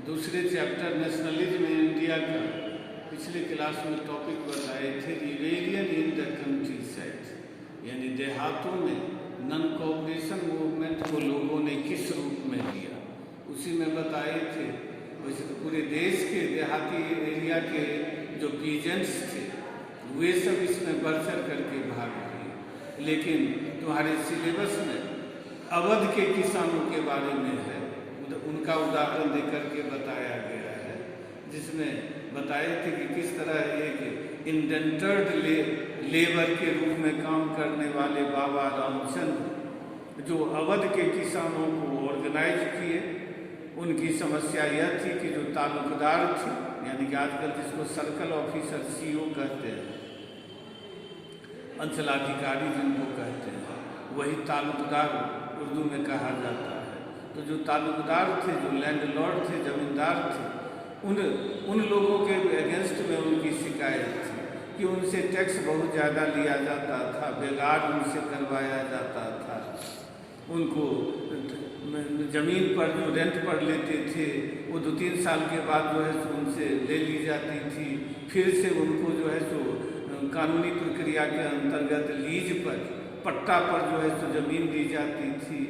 दूसरे chapter nationalism in India का पिछले क्लास में टॉपिक बताए थे rebellion in the country side, यानी देहातों में नॉन कोऑपरेशन मूवमेंट को लोगों ने किस रूप में लिया, उसी में बताए थे। वैसे तो पूरे देश के देहाती एरिया के जो पीजेंट्स थे वे सब इसमें बढ़ चढ़ करके भाग लिए, लेकिन तुम्हारे सिलेबस में अवध के किसानों के बारे में है, उनका उदाहरण देकर के बताया गया है, जिसमें बताए थे कि किस तरह एक इंडेंटर्ड लेबर के रूप में काम करने वाले बाबा रामचंद्र जो अवध के किसानों को ऑर्गेनाइज किए। उनकी समस्या यह थी कि जो तालुकदार थे, यानी कि आजकल जिसको सर्कल ऑफिसर सीओ कहते हैं, अंचलाधिकारी जिनको कहते हैं, वही तालुकदार उर्दू में कहा जाता है। तो जो तालुकदार थे, जो लैंडलॉर्ड थे, जमींदार थे, उन लोगों के अगेंस्ट में उनकी शिकायत थी कि उनसे टैक्स बहुत ज़्यादा लिया जाता था, बेगार उनसे करवाया जाता था, उनको ज़मीन पर जो रेंट पर लेते थे वो 2-3 साल के बाद जो है सो उनसे ले ली जाती थी, फिर से उनको जो है सो कानूनी प्रक्रिया के अंतर्गत लीज पर, पट्टा पर जो है सो ज़मीन दी जाती थी।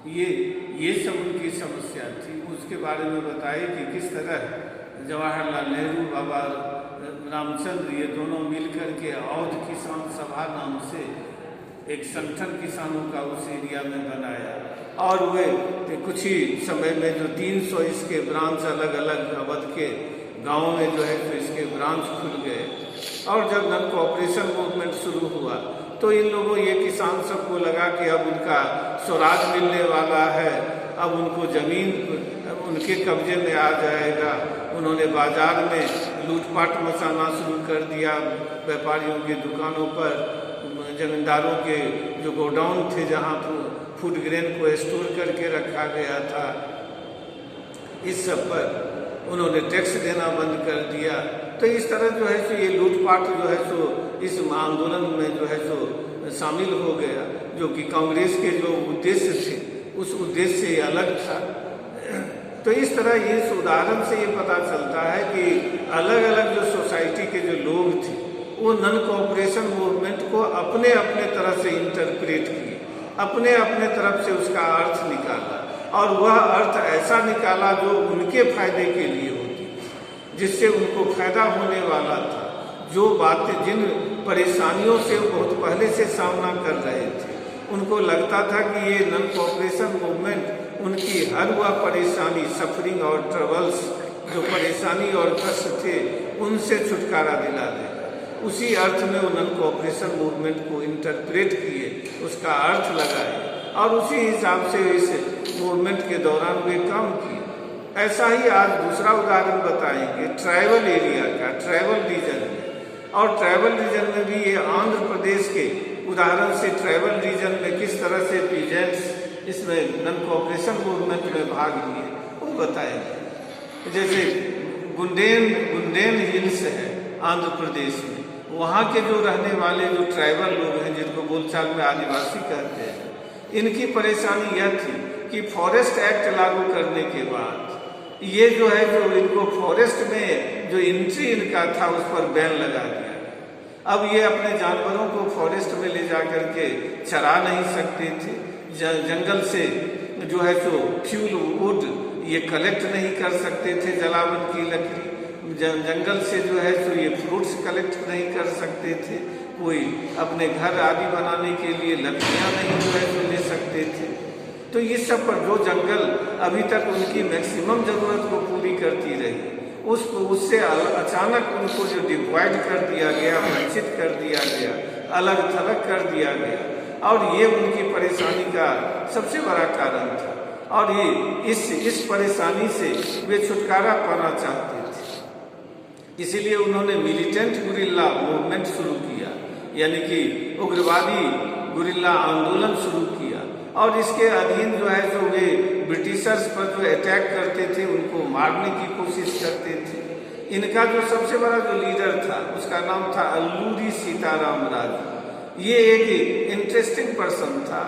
ये सब उनकी समस्या थी। उसके बारे में बताए कि किस तरह जवाहरलाल नेहरू, बाबा रामचंद्र, ये दोनों मिलकर के अवध किसान सभा नाम से एक संगठन किसानों का उस एरिया में बनाया, और वे कुछ ही समय में जो 300 इसके ब्रांच अलग अलग अवध के गाँव में जो है तो इसके ब्रांच खुल गए। और जब नॉन कोऑपरेशन मूवमेंट शुरू हुआ तो इन लोगों, ये किसान सबको लगा कि अब उनका स्वराज मिलने वाला है, अब उनको ज़मीन उनके कब्जे में आ जाएगा। उन्होंने बाजार में लूटपाट मचाना शुरू कर दिया, व्यापारियों की दुकानों पर, जमींदारों के जो गोडाउन थे जहाँ फूड ग्रेन को स्टोर करके रखा गया था, इस सब पर उन्होंने टैक्स देना बंद कर दिया। तो इस तरह जो है सो ये लूटपाट जो है सो इस आंदोलन में जो है सो शामिल हो गया, जो कि कांग्रेस के जो उद्देश्य थे उस उद्देश्य से अलग था। तो इस तरह इस उदाहरण से ये पता चलता है कि अलग अलग जो सोसाइटी के जो लोग थे वो नॉन कोऑपरेशन मूवमेंट को अपने अपने तरह से इंटरप्रेट किए, अपने अपने तरफ से उसका अर्थ निकाला, और वह अर्थ ऐसा निकाला जो उनके फायदे के लिए होती, जिससे उनको फायदा होने वाला था। जो बातें, जिन परेशानियों से वो बहुत पहले से सामना कर रहे थे, उनको लगता था कि ये नॉन कोऑपरेशन मूवमेंट उनकी हर वह परेशानी, सफरिंग और ट्रबल्स, जो परेशानी और कष्ट थे, उनसे छुटकारा दिला दे। उसी अर्थ में वो नॉन कोऑपरेशन मूवमेंट को इंटरप्रेट किए, उसका अर्थ लगाए, और उसी हिसाब से इस मूवमेंट के दौरान वे काम किए। ऐसा ही आज दूसरा उदाहरण बताएंगे ट्राइबल एरिया का, ट्राइबल रीजन में। और ट्राइबल रीजन में भी ये आंध्र प्रदेश के उदाहरण से ट्राइबल रीजन में किस तरह से पीजेंट्स इसमें नॉन कोऑपरेशन मूवमेंट में भाग लिए वो बताएंगे। जैसे गुंडेन हिल्स है आंध्र प्रदेश में, वहाँ के जो रहने वाले जो ट्राइबल लोग हैं, जिनको बोलचाल में आदिवासी कहते हैं, इनकी परेशानी यह थी कि फॉरेस्ट एक्ट लागू करने के बाद ये जो है जो इनको फॉरेस्ट में जो एंट्री इनका था उस पर बैन लगा दिया। अब ये अपने जानवरों को फॉरेस्ट में ले जा करके चरा नहीं सकते थे, जंगल से जो है सो फ्यूल वुड ये कलेक्ट नहीं कर सकते थे, जलावन की लकड़ी, जंगल से जो है सो ये फ्रूट्स कलेक्ट नहीं कर सकते थे, कोई अपने घर आदि बनाने के लिए लकड़ियाँ नहीं जो है सो ले सकते थे। तो इस सब पर जो जंगल अभी तक उनकी मैक्सिमम ज़रूरत को पूरी करती रही, उससे अचानक उनको जो डिवाइड कर दिया गया, वंचित कर दिया गया, अलग थलग कर दिया गया, और ये उनकी परेशानी का सबसे बड़ा कारण था। और ये इस परेशानी से वे छुटकारा पाना चाहते थे, इसीलिए उन्होंने मिलिटेंट गुरिल्ला मूवमेंट शुरू किया, यानी कि उग्रवादी गुरिल्ला आंदोलन शुरू किया। और इसके अधीन जो है जो वे ब्रिटिशर्स पर जो अटैक करते थे, उनको मारने की कोशिश करते थे। इनका जो सबसे बड़ा जो लीडर था उसका नाम था अल्लूरी सीताराम राजू। ये एक इंटरेस्टिंग पर्सन था,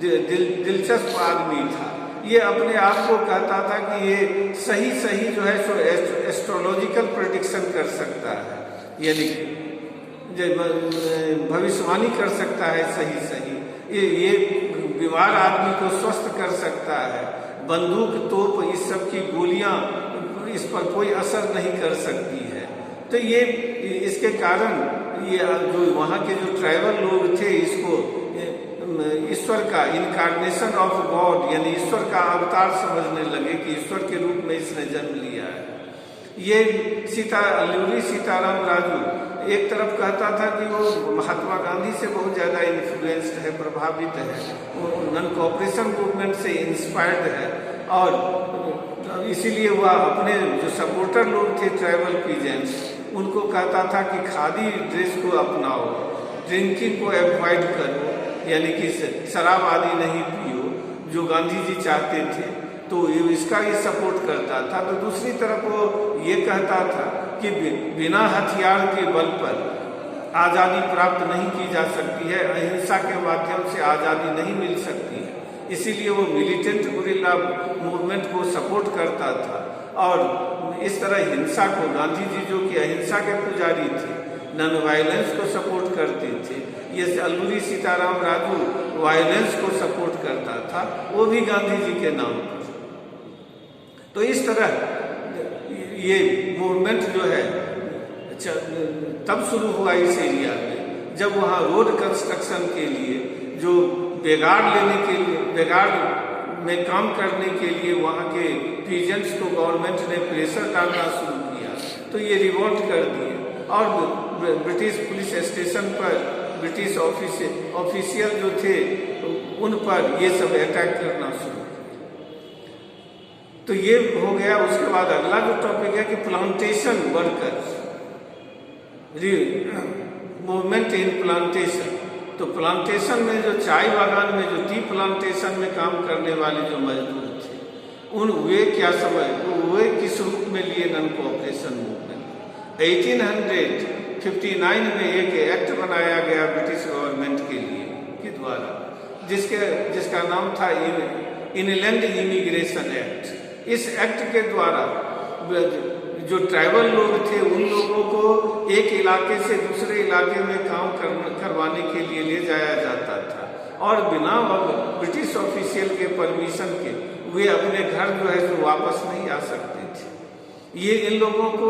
दिलचस्प आदमी था। ये अपने आप को कहता था कि ये सही सही जो है सो एस्ट्रोलॉजिकल प्रेडिक्शन कर सकता है, यानी भविष्यवाणी कर सकता है सही सही। ये बीमार आदमी को स्वस्थ कर सकता है। बंदूक तोप इस सब की गोलियां इस पर कोई असर नहीं कर सकती है। तो ये इसके कारण ये जो वहाँ के जो ट्राइबल लोग थे इसको ईश्वर का इनकार्नेशन ऑफ गॉड यानी ईश्वर का अवतार समझने लगे कि ईश्वर के रूप में इसने जन्म लिया है। ये अल्लूरी सीताराम राजू एक तरफ कहता था कि वो महात्मा गांधी से बहुत ज़्यादा इन्फ्लुएंस्ड है, प्रभावित है, वो नॉन कोऑपरेशन मूवमेंट से इंस्पायर्ड है, और इसीलिए वह अपने जो सपोर्टर लोग थे ट्राइबल पीजेंट्स उनको कहता था कि खादी ड्रेस को अपनाओ, ड्रिंकिंग को अवॉइड करो, यानी कि शराब आदि नहीं पियो, जो गांधी जी चाहते थे। तो इसका ये सपोर्ट करता था। तो दूसरी तरफ वो ये कहता था कि बिना हथियार के बल पर आज़ादी प्राप्त नहीं की जा सकती है, अहिंसा के माध्यम से आज़ादी नहीं मिल सकती है। इसीलिए वो मिलिटेंट गुरिल्ला मूवमेंट को सपोर्ट करता था, और इस तरह हिंसा को गांधी जी जो कि अहिंसा के पुजारी थे, नॉन वायलेंस को सपोर्ट करते थे। ये अल्लूरी सीताराम राजू वायलेंस को सपोर्ट करता था, वो भी गांधी जी के नाम पर। तो इस तरह ये मूवमेंट जो है तब शुरू हुआ इस एरिया में, जब वहाँ रोड कंस्ट्रक्शन के लिए जो बेगार लेने के लिए, बेगार में काम करने के लिए वहाँ के पीजेंट्स को गवर्नमेंट ने प्रेशर डालना शुरू किया, तो ये रिवोल्ट कर दिए, और ब्रिटिश पुलिस स्टेशन पर ब्रिटिश ऑफिशियल जो थे उन पर ये सब अटैक करना शुरू। तो ये हो गया। उसके बाद अगला जो टॉपिक है कि plantation workers movement in plantation. तो प्लांटेशन में जो चाय बागान में जो टी प्लांटेशन में काम करने वाले जो मजदूर थे वे क्या समझ वे किस रूप में लिए नॉन कोऑपरेशन मूवमेंट। 1859 में एक एक्ट बनाया गया ब्रिटिश गवर्नमेंट के लिए के द्वारा, जिसका नाम था इनलैंड इमिग्रेशन एक्ट। इस एक्ट के द्वारा जो ट्राइबल लोग थे उन लोगों को एक इलाके से दूसरे इलाके में काम करवाने के लिए ले जाया जाता था, और बिना ब्रिटिश ऑफिशियल के परमिशन के वे अपने घर जो है तो वापस नहीं आ सकते थे। ये इन लोगों को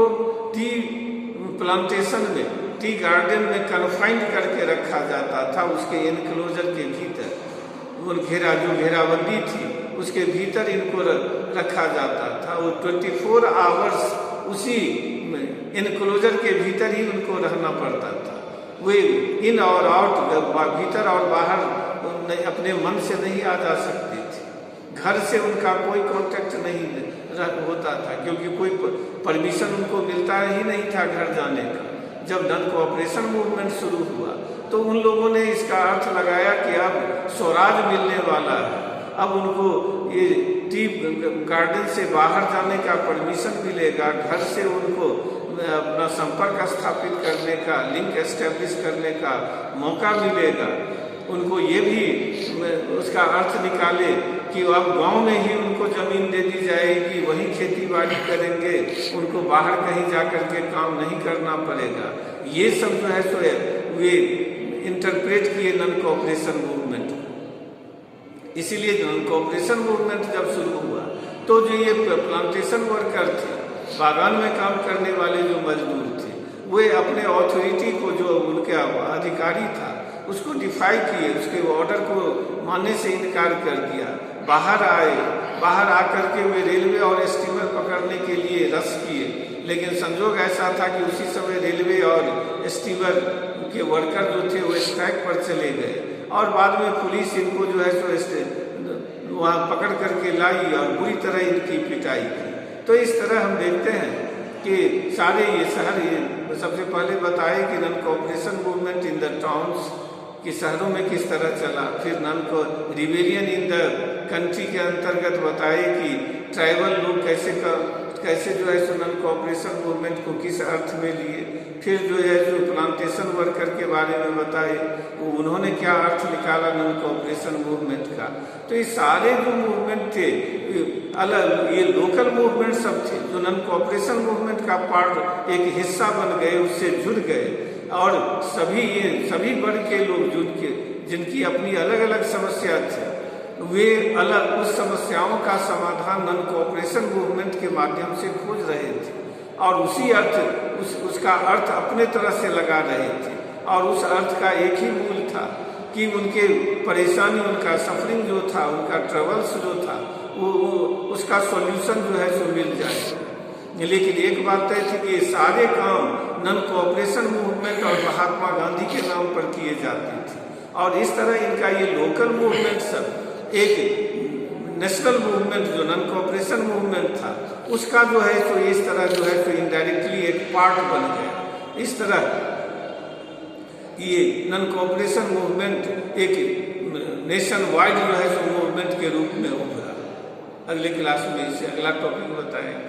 टी प्लांटेशन में, टी गार्डन में कन्फाइंड करके रखा जाता था, उसके एनक्लोजर के भीतर। वो घेराबंदी थी उसके भीतर इनको रखा जाता था। वो 24 आवर्स उसी इनक्लोजर के भीतर ही उनको रहना पड़ता था। वे इन और आउट, भीतर और बाहर अपने मन से नहीं आ जा सकते थे। घर से उनका कोई कांटेक्ट नहीं होता था, क्योंकि कोई परमिशन उनको मिलता ही नहीं था घर जाने का। जब नॉन कोऑपरेशन मूवमेंट शुरू हुआ तो उन लोगों ने इसका अर्थ लगाया कि अब स्वराज मिलने वाला है, अब उनको ये टी गार्डन से बाहर जाने का परमिशन मिलेगा, घर से उनको अपना संपर्क स्थापित करने का, लिंक एस्टेब्लिश करने का मौका मिलेगा। उनको ये भी उसका अर्थ निकाले कि अब गांव में ही उनको ज़मीन दे दी जाएगी, वहीं खेती बाड़ी करेंगे, उनको बाहर कहीं जाकर के काम नहीं करना पड़ेगा। ये सब जो है तो वे इंटरप्रेट किए नॉन कोऑपरेशन मूवमेंट। इसीलिए नॉन कोऑपरेशन मूवमेंट जब शुरू हुआ तो जो ये प्लांटेशन वर्कर थे, बागान में काम करने वाले जो मजदूर थे, वे अपने अथॉरिटी को, जो उनका अधिकारी था, उसको डिफाई किए, उसके ऑर्डर को मानने से इनकार कर दिया। बाहर आए, बाहर आकर के वे रेलवे और स्टीमर पकड़ने के लिए रश किए, लेकिन संजोग ऐसा था कि उसी समय रेलवे और स्टीमर के वर्कर जो थे वो स्ट्राइक पर चले गए, और बाद में पुलिस इनको जो है सो वहाँ पकड़ करके लाई और बुरी तरह इनकी पिटाई की। तो इस तरह हम देखते हैं कि सारे ये शहर, ये सबसे पहले बताए कि non cooperation movement in the towns, कि शहरों में किस तरह चला। फिर नॉन को रिबेलियन इन द कंट्री के अंतर्गत बताए कि ट्राइबल लोग कैसे जो है सो नॉन कोऑपरेशन मूवमेंट को किस अर्थ में लिए। फिर जो है जो प्लांटेशन वर्कर के बारे में बताए, उन्होंने क्या अर्थ निकाला नॉन कोऑपरेशन मूवमेंट का। तो ये सारे जो मूवमेंट थे अलग, ये लोकल मूवमेंट सब थे जो नॉन कोऑपरेशन मूवमेंट का पार्ट एक हिस्सा बन गए, उससे जुड़ गए। और सभी वर्ग के लोग जुड़ के, जिनकी अपनी अलग अलग समस्या थी, वे अलग उस समस्याओं का समाधान नॉन कोऑपरेशन मूवमेंट के माध्यम से खोज रहे थे और उसी उसका अर्थ अपने तरह से लगा रहे थे। और उस अर्थ का एक ही मूल था कि उनके परेशानी, उनका सफरिंग जो था, उनका ट्रबल्स जो था, वो उसका सॉल्यूशन जो है सो मिल जाए। लेकिन एक बात तय थी कि ये सारे काम नॉन कोऑपरेशन मूवमेंट और महात्मा गांधी के नाम पर किए जाते थे। और इस तरह इनका ये लोकल मूवमेंट सब एक नेशनल मूवमेंट जो नॉन कोऑपरेशन मूवमेंट था, उसका जो है तो इस तरह जो है तो इनडायरेक्टली एक पार्ट बन गया। इस तरह ये नॉन कोऑपरेशन मूवमेंट एक नेशन वाइड जो है तो मूवमेंट के रूप में उभरा। अगले क्लास में इससे अगला टॉपिक बताएंगे।